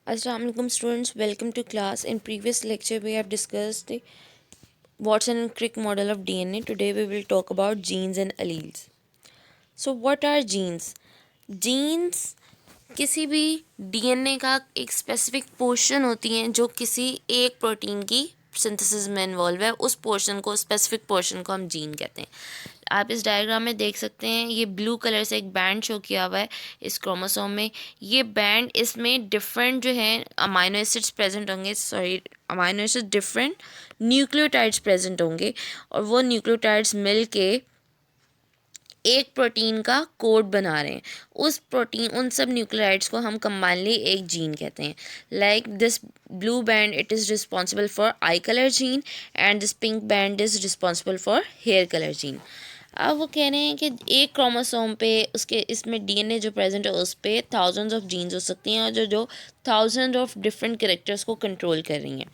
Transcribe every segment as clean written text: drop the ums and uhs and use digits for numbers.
Assalamu alaikum students, welcome to class. In previous lecture we have discussed the Watson and Crick model of DNA. Today we will talk about genes and alleles. So what are genes? Genes किसी भी DNA का एक specific portion होती हैं जो किसी एक protein की सिंथेसिस में इन्वॉल्व है, उस पोर्शन को, स्पेसिफिक पोर्शन को हम जीन कहते हैं। आप इस डायग्राम में देख सकते हैं, ये ब्लू कलर से एक बैंड शो किया हुआ है इस क्रोमोसोम में। ये बैंड, इसमें डिफरेंट जो है अमाइनो एसिड्स प्रेजेंट होंगे, amino acid different nucleotides present होंगे, और वो न्यूक्लियोटाइड्स मिल के एक प्रोटीन का कोड बना रहे हैं। उस प्रोटीन, उन सब न्यूक्लियोटाइड्स को हम कंबाइनली एक जीन कहते हैं। Like this blue band, it is responsible for eye colour gene, and this pink band is responsible for hair colour gene. अब वो कह रहे हैं कि एक क्रोमोसोम पे, उसके इसमें डीएनए जो प्रेजेंट है उस पर थाउजेंड्स ऑफ जीन्स हो सकती हैं, और जो जो थाउजेंड ऑफ डिफरेंट कैरेक्टर्स को कंट्रोल कर रही हैं।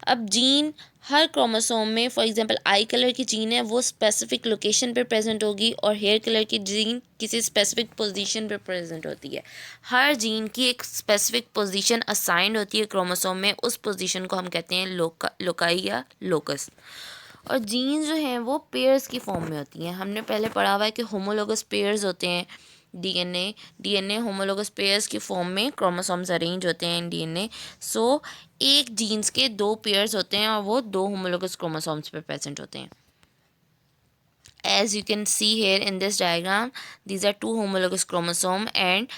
अब जीन हर क्रोमोसोम में, फॉर एग्जांपल आई कलर की जीन है वो स्पेसिफिक लोकेशन पे प्रेजेंट होगी, और हेयर कलर की जीन किसी स्पेसिफिक पोजीशन पे प्रेजेंट होती है। हर जीन की एक स्पेसिफिक पोजीशन असाइंड होती है क्रोमोसोम में, उस पोजीशन को हम कहते हैं लोकाई या लोकस। और जीन्स जो हैं वो पेयर्स की फॉर्म में होती हैं। हमने पहले पढ़ा हुआ है कि होमोलोगस पेयर्स होते हैं डीएनए होमोलोगस पेयर्स की फॉर्म में क्रोमोसोम्स अरेंज होते हैं इन डीएनए। सो एक जीन्स के दो पेयर्स होते हैं और वो दो होमोलोगस क्रोमोसोम्स पे प्रेजेंट होते हैं। As you can see here in this diagram, these are two homologous chromosome and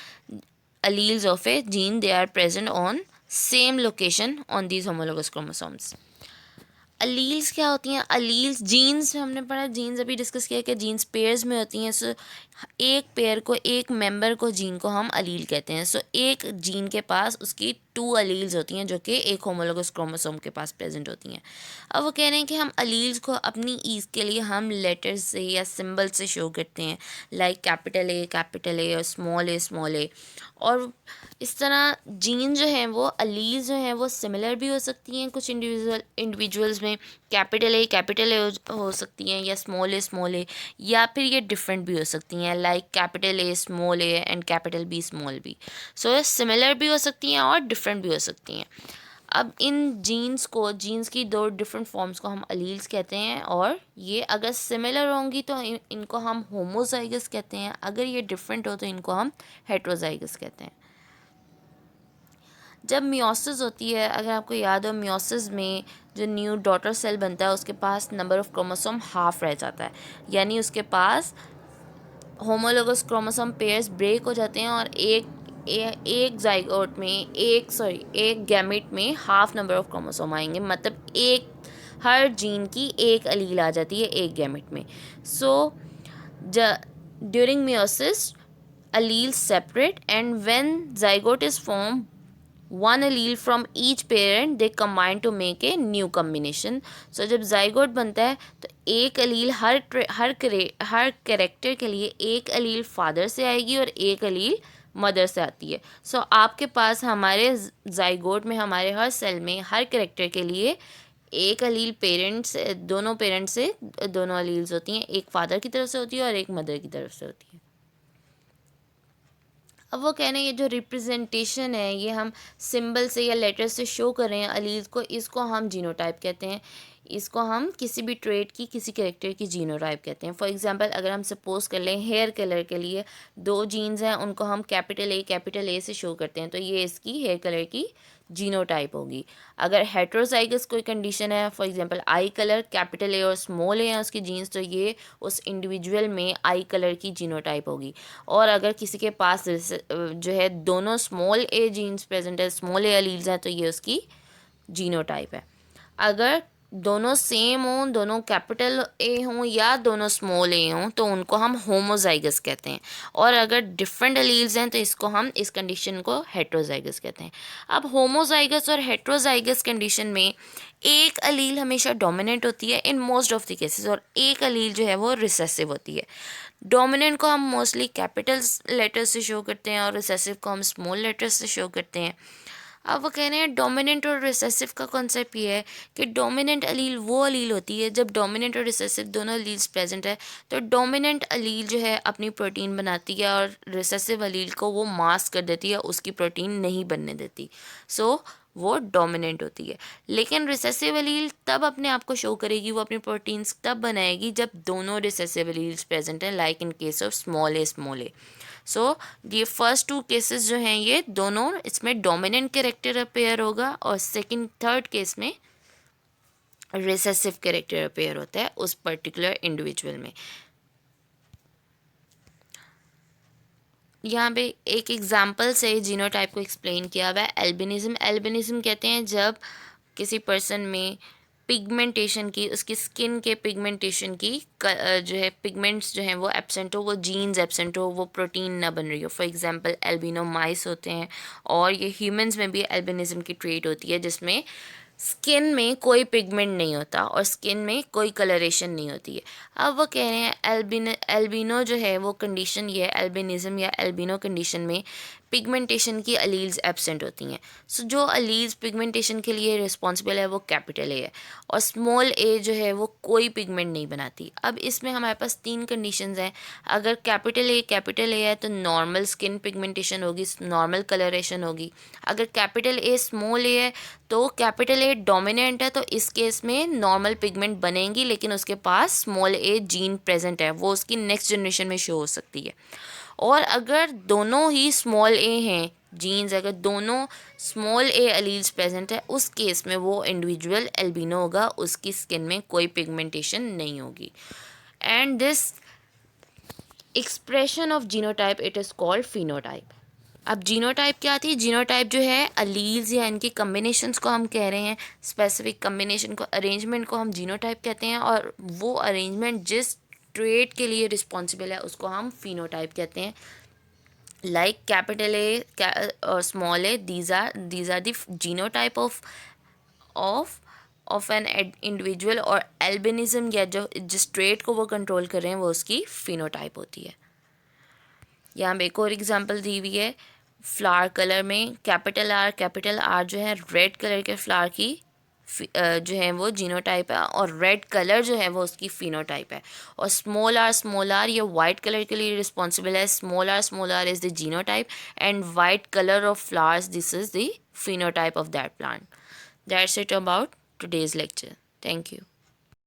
alleles of a gene, they are present on same location on these homologous chromosomes. Alleles क्या होती हैं? Alleles, jeans हमने पढ़ा, jeans अभी discuss किया कि jeans pairs में होती हैं। सो एक पेयर को, एक मेंबर को, जीन को हम अलील कहते हैं। सो एक जीन के पास उसकी टू अलील्स होती हैं जो कि एक होमोलोगस क्रोमोसोम के पास प्रेजेंट होती हैं। अब वो कह रहे हैं कि हम अलील्स को अपनी ईज के लिए हम लेटर्स से या सिंबल से शो करते हैं, लाइक कैपिटल ए और स्मॉल ए। और इस तरह जीन जो हैं वो, अलील्स जो हैं वो सिमिलर भी हो सकती हैं कुछ इंडिविजुअल्स में। कैपिटल ए हो सकती हैं, या स्मॉल ए, या फिर ये डिफरेंट भी हो सकती हैं, like capital A small a and capital B small b. So similar भी हो सकती हैं और डिफरेंट भी हो सकती हैं। अब इन जीन्स की दो डिफरेंट फॉर्म्स को हम अलील्स कहते हैं, और ये अगर सिमिलर होंगी तो इनको हम होमोजाइगस कहते हैं, अगर ये डिफरेंट हो तो इनको हम हेट्रोजाइगस कहते हैं। जब मियोसिस होती है, अगर आपको याद हो, मियोसिस में जो न्यू डॉटर सेल बनता है उसके पास नंबर ऑफ क्रोमोसोम हाफ रह जाता है, यानी उसके पास होमोलोगस क्रोमोसोम पेयर्स ब्रेक हो जाते हैं, और एक जाइगोट में, एक गैमेट में हाफ नंबर ऑफ क्रोमोसोम आएंगे, मतलब एक, हर जीन की एक अलील आ जाती है एक गैमेट में। So during meiosis alleles separate, and when zygote is formed, one allele from each parent they combine to make a new combination. So जब जाइगोट बनता है तो एक अलील हर कैरेक्टर के लिए एक अलील फादर से आएगी और एक अलील मदर से आती है। सो आपके पास हमारे जाइगोट में, हमारे हर सेल में, हर कैरेक्टर के लिए एक अलील पेरेंट्स, दोनों पेरेंट्स से दोनों अलील्स होती हैं, एक फादर की तरफ से होती है और एक मदर की तरफ से होती है। अब वो कह रहे हैं ये जो रिप्रेजेंटेशन है ये हम सिंबल से या लेटर से शो कर रहे हैं अलील को, इसको हम जीनोटाइप कहते हैं। इसको हम किसी भी ट्रेट की, किसी कैरेक्टर की जीनोटाइप कहते हैं। फॉर एग्जांपल अगर हम सपोज कर लें हेयर कलर के लिए दो जीन्स हैं, उनको हम कैपिटल ए से शो करते हैं, तो ये इसकी हेयर कलर की जीनोटाइप होगी। अगर हेट्रोजाइगस कोई कंडीशन है, for example I colour, capital A और स्मॉल ए हैं उसकी जीन्स, तो ये उस इंडिविजुअल में आई कलर की जीनोटाइप होगी। और अगर किसी के पास जो है दोनों स्मॉल ए जीन्स प्रेजेंट है, स्मॉल ए अलील्स हैं, तो ये उसकी जीनोटाइप है। अगर दोनों सेम हों, दोनों कैपिटल ए हों या दोनों स्मॉल ए हों, तो उनको हम होमोजाइगस कहते हैं। और अगर डिफरेंट अलील्स हैं तो इसको हम, इस कंडीशन को हेट्रोजाइगस कहते हैं। अब होमोजाइगस और हेट्रोजाइगस कंडीशन में एक अलील हमेशा डोमिनेंट होती है in most of the cases, और एक अलील जो है वो रिसेसिव होती है। डोमिनेंट को हम मोस्टली कैपिटल लेटर से शो करते हैं और रिसेसिव को हम स्मॉल लेटर से शो करते हैं। अब वो कह रहे हैं डोमिनेंट और रिसेसिव का कॉन्सेप्ट ये है कि डोमिनेंट अलील वो अलील होती है जब डोमिनेंट और रिसेसिव दोनों अलील्स प्रेजेंट है, तो डोमिनेंट अलील जो है अपनी प्रोटीन बनाती है और रिसेसिव अलील को वो मास्क कर देती है, उसकी प्रोटीन नहीं बनने देती। सो वो डोमिनेंट होती है। लेकिन रिसेसिव अलील तब अपने आप को शो करेगी, वो अपनी प्रोटीन्स तब बनाएगी जब दोनों रिसेसिव अलील्स प्रेजेंट हैं, like in case of small a. So ये फर्स्ट टू केसेस जो हैं ये दोनों, इसमें डोमिनेंट कैरेक्टर अपेयर होगा और सेकंड थर्ड केस में रिसेसिव कैरेक्टर अपेयर होता है उस पर्टिकुलर इंडिविजुअल में। यहाँ पे एक एग्जाम्पल से जीनोटाइप को एक्सप्लेन किया हुआ है। एल्बिनिज्म, एल्बिनिज्म कहते हैं जब किसी पर्सन में पिगमेंटेशन की, उसकी स्किन के पिगमेंटेशन की जो है पिगमेंट्स जो हैं वो एब्सेंट हो, वो जीन्स एब्सेंट हो, वो प्रोटीन ना बन रही हो। फॉर एग्जांपल एल्बिनो माइस होते हैं, और ये ह्यूमंस में भी एल्बिनिज्म की ट्रेट होती है जिसमें स्किन में कोई पिगमेंट नहीं होता और स्किन में कोई कलरेशन नहीं होती है। अब वो कह रहे हैं एल्बिनो जो है वो कंडीशन ये है, एल्बिनिज्म या एल्बिनो कंडीशन में पिगमेंटेशन की अलील्स एब्सेंट होती हैं। सो जो अलील्स पिगमेंटेशन के लिए रिस्पॉन्सिबल है वो कैपिटल ए है, और स्मॉल ए जो है वो कोई पिगमेंट नहीं बनाती। अब इसमें हमारे पास तीन कंडीशंस हैं। अगर कैपिटल ए है तो नॉर्मल स्किन पिगमेंटेशन होगी, नॉर्मल कलरेशन होगी। अगर कैपिटल ए स्मॉल ए है तो कैपिटल ए डोमिनेंट है, तो इस केस में नॉर्मल पिगमेंट बनेंगी, लेकिन उसके पास स्मॉल ए जीन प्रेजेंट है, वो उसकी नेक्स्ट जनरेशन में शो हो सकती है। और अगर दोनों ही स्मॉल ए हैं जीन्स, अगर दोनों स्मॉल ए अलील्स प्रेजेंट है, उस केस में वो इंडिविजुअल एल्बिनो होगा, उसकी स्किन में कोई पिगमेंटेशन नहीं होगी। And this expression of genotype it is called phenotype. अब जीनोटाइप क्या थी? जीनोटाइप जो है अलील्स या इनकी कम्बिनेशंस को हम कह रहे हैं, स्पेसिफिक कम्बिनेशन को, अरेंजमेंट को हम जीनोटाइप कहते हैं, और वो अरेंजमेंट जिस ट्रेट के लिए रिस्पॉन्सिबल है उसको हम फिनोटाइप कहते हैं। लाइक कैपिटल ए और small a, these are the genotype of of an individual, और एल्बिनिज्म या जो जिस ट्रेट को वो कंट्रोल कर रहे हैं वो उसकी फिनोटाइप होती है। यहाँ पे एक और एग्जांपल दी हुई है। फ्लावर कलर में कैपिटल आर जो है रेड कलर के फ्लावर की जो है वो जीनोटाइप है, और रेड कलर जो है वो उसकी फिनोटाइप है। और स्मॉल आर ये वाइट कलर के लिए रिस्पॉन्सिबल है। Small r is the genotype, and white colour of flowers, this is the phenotype of that plant. That's it about today's lecture. Thank you.